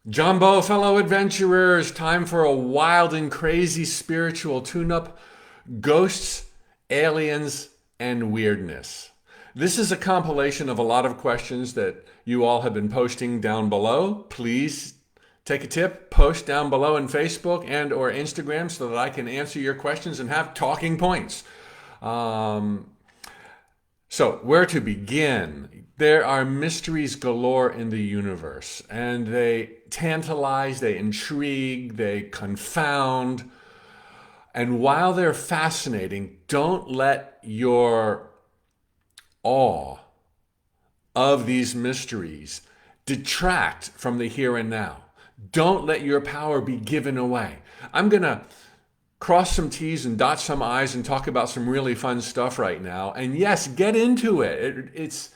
Jumbo, fellow adventurers, time for a wild and crazy spiritual tune-up. Ghosts, aliens, and weirdness. This is a compilation of a lot of questions that you all have been posting down below. Please take a tip, post down below in Facebook and or Instagram so that I can answer your questions and have talking points. So, where to begin? There are mysteries galore in the universe, and they tantalize, they intrigue, they confound. And while they're fascinating, don't let your awe of these mysteries detract from the here and now. Don't let your power be given away. I'm going to cross some T's and dot some I's and talk about some really fun stuff right now. And yes, get into it. It's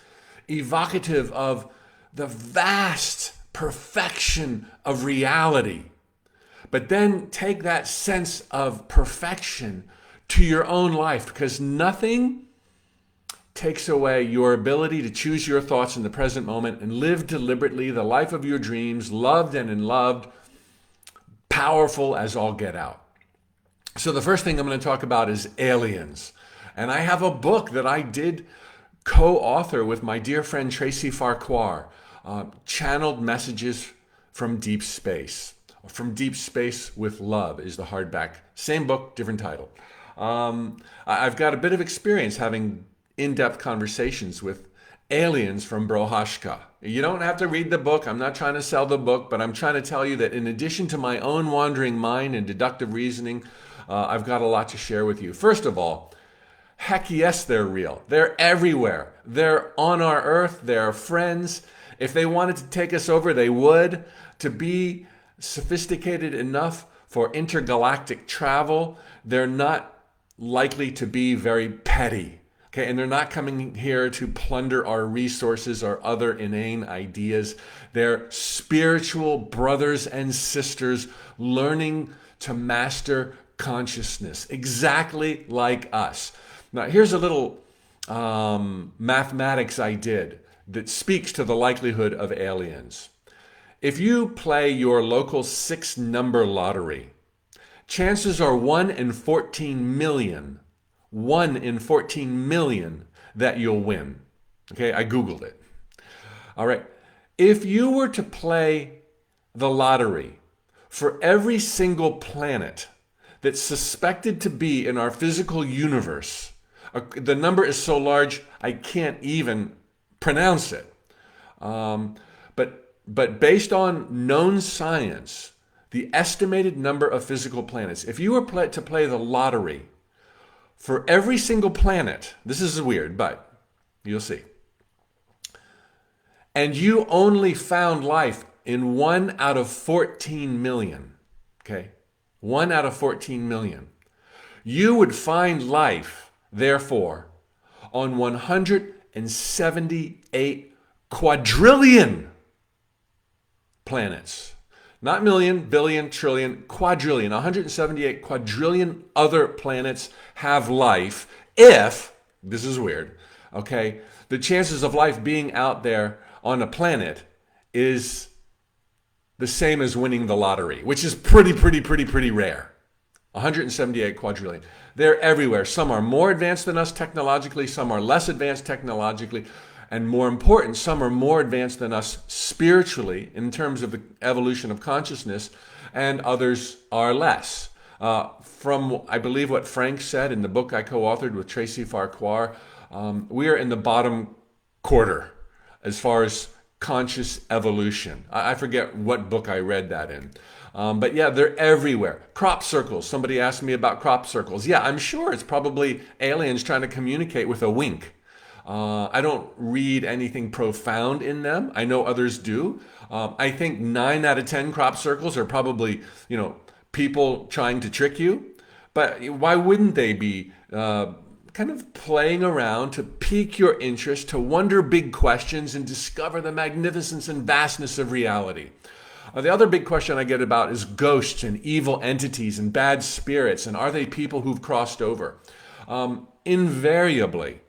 evocative of the vast perfection of reality. But then take that sense of perfection to your own life, because nothing takes away your ability to choose your thoughts in the present moment and live deliberately the life of your dreams, loved and unloved, powerful as all get out. So the first thing I'm going to talk about is aliens. And I have a book that I did co-author with my dear friend Tracy Farquhar, Channeled Messages from Deep Space. From Deep Space with Love is the hardback. Same book, different title. I've got a bit of experience having in-depth conversations with aliens from Brohashka. You don't have to read the book. I'm not trying to sell the book, but I'm trying to tell you that in addition to my own wandering mind and deductive reasoning, I've got a lot to share with you. First of all, heck yes, they're real. They're everywhere. They're on our earth. They're friends. If they wanted to take us over, they would. To be sophisticated enough for intergalactic travel, they're not likely to be very petty. Okay, and they're not coming here to plunder our resources or other inane ideas. They're spiritual brothers and sisters learning to master consciousness, exactly like us. Now, here's a little mathematics I did that speaks to the likelihood of aliens. If you play your local 6-number lottery, chances are 1 in 14 million, 1 in 14 million that you'll win. Okay, I Googled it. All right. If you were to play the lottery for every single planet that's suspected to be in our physical universe, the number is so large I can't even pronounce it. But based on known science, the estimated number of physical planets, if you were to play the lottery for every single planet, this is weird, but you'll see, and you only found life in 1 out of 14 million, okay? 1 out of 14 million. You would find life, therefore, on 178 quadrillion planets. Not million, billion, trillion, quadrillion. 178 quadrillion other planets have life if, this is weird, okay, the chances of life being out there on a planet is the same as winning the lottery, which is pretty rare. 178 quadrillion. They're everywhere. Some are more advanced than us technologically, some are less advanced technologically, and more important, some are more advanced than us spiritually in terms of the evolution of consciousness, and others are less. From, I believe, what Frank said in the book I co-authored with Tracy Farquhar, we are in the bottom quarter as far as conscious evolution. I forget what book I read that in. But yeah, they're everywhere. Crop circles. Somebody asked me about crop circles. Yeah, I'm sure it's probably aliens trying to communicate with a wink. I don't read anything profound in them. I know others do. I think 9 out of 10 crop circles are probably, people trying to trick you. But why wouldn't they be kind of playing around to pique your interest, to wonder big questions and discover the magnificence and vastness of reality? The other big question I get about is ghosts and evil entities and bad spirits, and are they people who've crossed over? Invariably,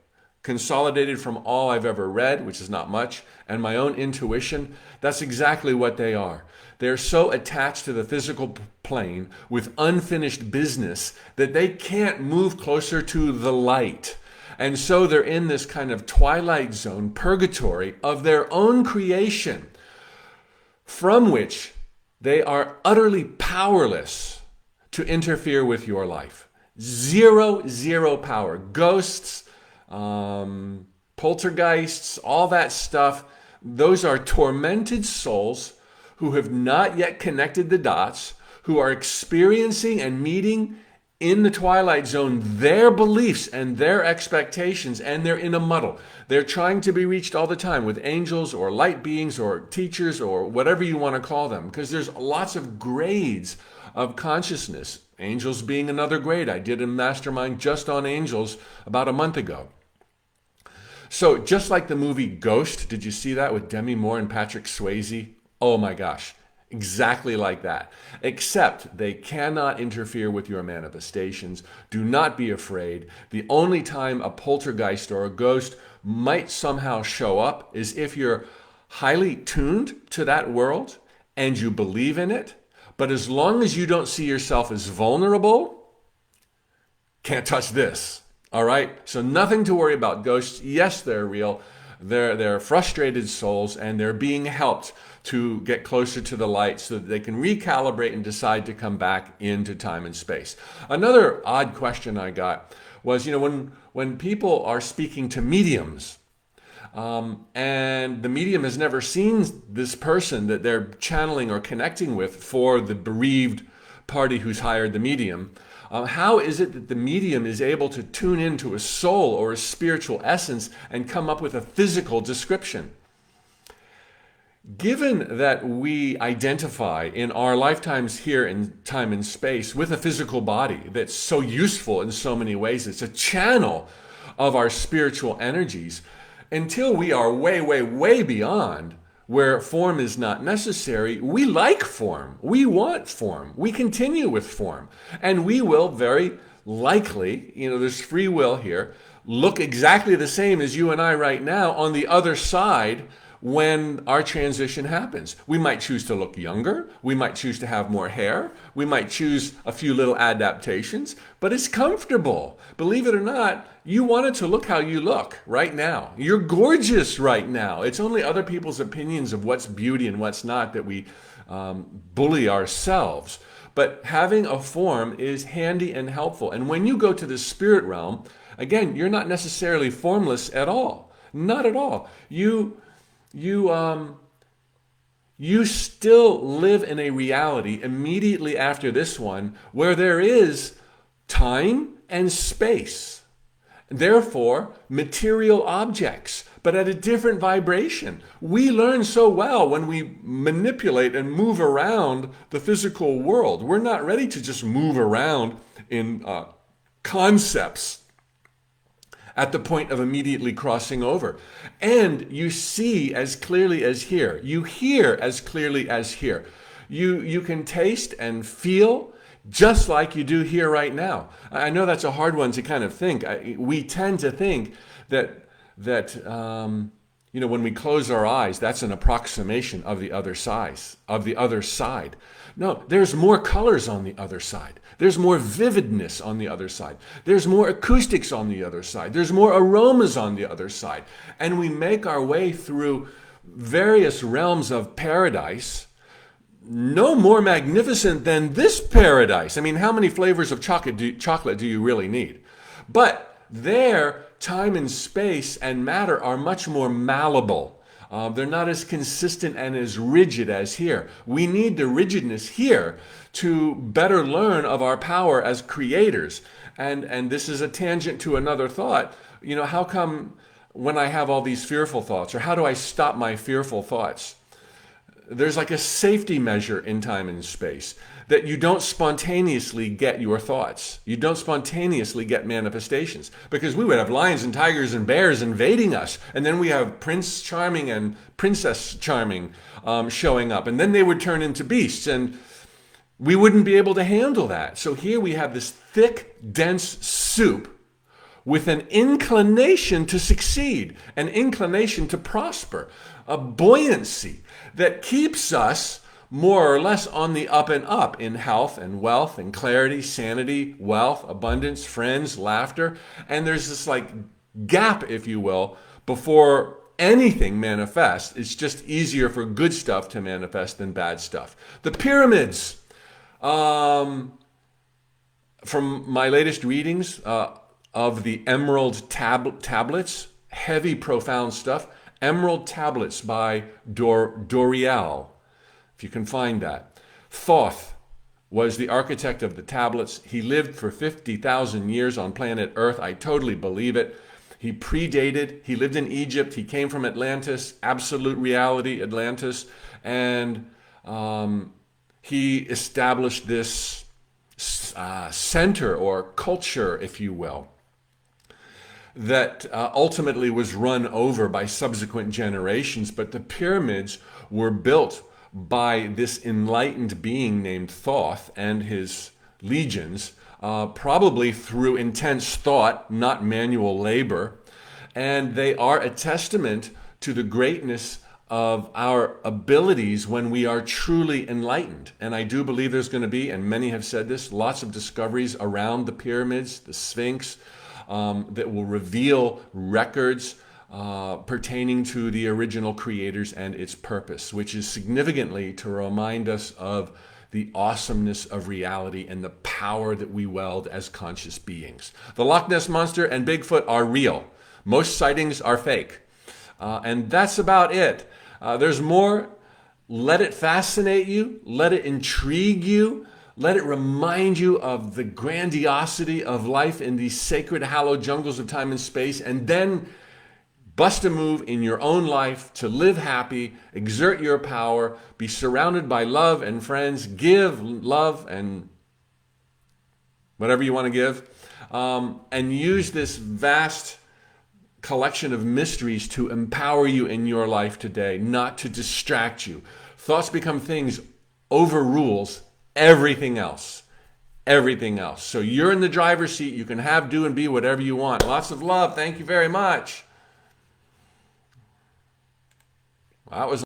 consolidated from all I've ever read, which is not much, and my own intuition, that's exactly what they are. They're so attached to the physical plane with unfinished business that they can't move closer to the light. And so they're in this kind of twilight zone, purgatory of their own creation, from which they are utterly powerless to interfere with your life. Zero power. Ghosts, poltergeists, all that stuff, those are tormented souls who have not yet connected the dots, who are experiencing and meeting in the twilight zone their beliefs and their expectations, and they're in a muddle. They're trying to be reached all the time with angels or light beings or teachers or whatever you want to call them, because there's lots of grades of consciousness. Angels being another grade. I did a mastermind just on angels about a month ago. So just like the movie Ghost, did you see that with Demi Moore and Patrick Swayze? Oh my gosh, exactly like that. Except they cannot interfere with your manifestations. Do not be afraid. The only time a poltergeist or a ghost might somehow show up is if you're highly tuned to that world and you believe in it. But as long as you don't see yourself as vulnerable, can't touch this. All right? So nothing to worry about ghosts. Yes, they're real. They're frustrated souls, and they're being helped to get closer to the light so that they can recalibrate and decide to come back into time and space. Another odd question I got was, when people are speaking to mediums, and the medium has never seen this person that they're channeling or connecting with for the bereaved party who's hired the medium, how is it that the medium is able to tune into a soul or a spiritual essence and come up with a physical description? Given that we identify in our lifetimes here in time and space with a physical body that's so useful in so many ways, it's a channel of our spiritual energies, until we are way beyond where form is not necessary, we like form. We want form. We continue with form. And we will very likely, there's free will here, look exactly the same as you and I right now on the other side when our transition happens. We might choose to look younger. We might choose to have more hair. We might choose a few little adaptations, but it's comfortable. Believe it or not, you wanted to look how you look right now. You're gorgeous right now. It's only other people's opinions of what's beauty and what's not that we bully ourselves. But having a form is handy and helpful. And when you go to the spirit realm, again, you're not necessarily formless at all. Not at all. You still live in a reality immediately after this one where there is time and space. Therefore, material objects, but at a different vibration. We learn so well when we manipulate and move around the physical world. We're not ready to just move around in concepts at the point of immediately crossing over. And you see as clearly as here. You hear as clearly as here. You can taste and feel just like you do here right now. I know that's a hard one to kind of think. We tend to think that when we close our eyes, that's an approximation of the other side. No, there's more colors on the other side. There's more vividness on the other side. There's more acoustics on the other side. There's more aromas on the other side. And we make our way through various realms of paradise, no more magnificent than this paradise. I mean, how many flavors of chocolate do you really need? But there, time and space and matter are much more malleable. They're not as consistent and as rigid as here. We need the rigidness here to better learn of our power as creators. And this is a tangent to another thought. How come when I have all these fearful thoughts, or how do I stop my fearful thoughts? There's like a safety measure in time and space that you don't spontaneously get your thoughts. You don't spontaneously get manifestations, because we would have lions and tigers and bears invading us. And then we have Prince Charming and Princess Charming showing up. And then they would turn into beasts, and we wouldn't be able to handle that. So here we have this thick, dense soup with an inclination to succeed, an inclination to prosper, a buoyancy that keeps us more or less on the up and up in health and wealth and clarity, sanity, wealth, abundance, friends, laughter. And there's this like gap, if you will, before anything manifests. It's just easier for good stuff to manifest than bad stuff. The pyramids, from my latest readings of the Emerald Tablets, heavy, profound stuff. Emerald Tablets by Dooley, if you can find that. Thoth was the architect of the tablets. He lived for 50,000 years on planet Earth. I totally believe it. He predated, he lived in Egypt, he came from Atlantis, absolute reality, Atlantis, and he established this center or culture, if you will, that ultimately was run over by subsequent generations. But the pyramids were built by this enlightened being named Thoth and his legions, probably through intense thought, not manual labor. And they are a testament to the greatness of our abilities when we are truly enlightened. And I do believe there's going to be, and many have said this, lots of discoveries around the pyramids, the Sphinx, that will reveal records pertaining to the original creators and its purpose, which is significantly to remind us of the awesomeness of reality and the power that we wield as conscious beings. The Loch Ness Monster and Bigfoot are real. Most sightings are fake. And that's about it. There's more. Let it fascinate you. Let it intrigue you. Let it remind you of the grandiosity of life in these sacred, hallowed jungles of time and space, and then bust a move in your own life to live happy, exert your power, be surrounded by love and friends, give love and whatever you want to give, and use this vast collection of mysteries to empower you in your life today, not to distract you. Thoughts become things overrules everything else. Everything else. So you're in the driver's seat. You can have, do, and be whatever you want. Lots of love. Thank you very much. That was